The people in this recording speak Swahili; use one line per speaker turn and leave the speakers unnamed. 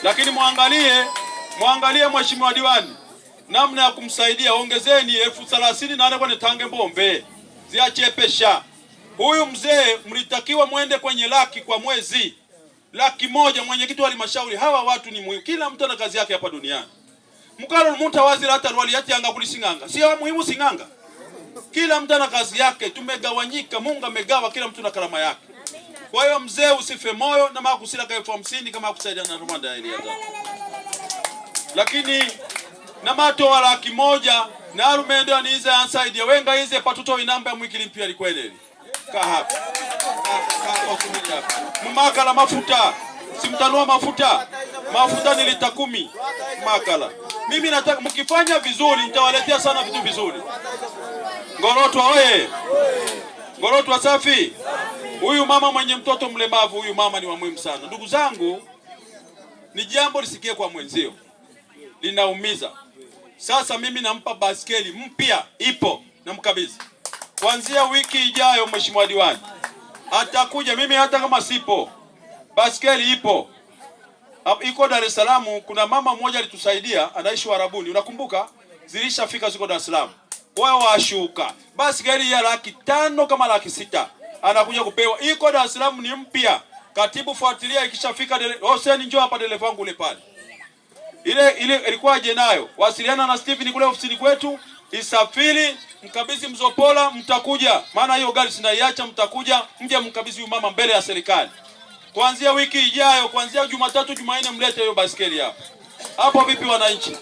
Lakini muangalie mheshimiwa diwani namna ya kumsaidia. Ongezeni 38,000 kwenye Tange Mbombe ziachepesha. Huyu mzee mlitakiwa mwende kwenye laki kwa mwezi, 100,000. Mwenyekiti wa halmashauri, hawa watu ni muhimu, kila mtu ana kazi yake hapa duniani. Mkalo mtu wazira hata waliyati anga kulisinganga si muhimu singanga, kila mtu ana kazi yake. Tumegawanyika, Mungu amegawa, kila mtu na karama yake. Kwa hiyo mzee usife moyo na mama kusila kwa 50,000 kama kusaidia na Rwanda ile ya zao. Lakini na mato wa 100,000 na arumende aniza ansaidia wenga hize patuto inamba mwikili mpya likweleli ka hapa mmakala mafuta simtanua mafuta ni lita 10 makala. Mimi nataka mkifanya vizuri nitawaletea sana vitu vizuri. Ngorotwa oye, Ngorotwa safi. Huyu mama mwenye mtoto mlemavu, huyu mama ni wa muhimu sana. Ndugu zangu, ni jambo lisikie kwa mwenzio, linaumiza. Sasa mimi nampa baskeli mpya, ipo na mkabidhi. Kuanzia wiki ijayo mheshimiwa diwani atakuja, mimi hata kama sipo, baskeli ipo. Iko Dar es Salaam. Kuna mama mmoja alitusaidia, anaishi Arabuni, unakumbuka? Zilishafika ziko Dar es Salaam. Wao washuka. Baskeli ya 500,000 kama 600,000 anakuja kupewa. Iko Dar es Salaam, ni mpya. Katibu fuatilia, ikishafika Hoseni njoo hapa, dereva wangu ule pale. Ile ilikuwaje nayo? Wasiliana na Steven kule ofisini kwetu, isafiri, mkabidhi Mzopola, mtakuja. Maana hiyo gari sinaiacha, mtakuja, mje mkabidhi huyu mama mbele ya serikali. Kuanzia wiki ijayo, kuanzia Jumatatu, Jumanne mlete hiyo baskeli hapa. Hapo vipi wananchi?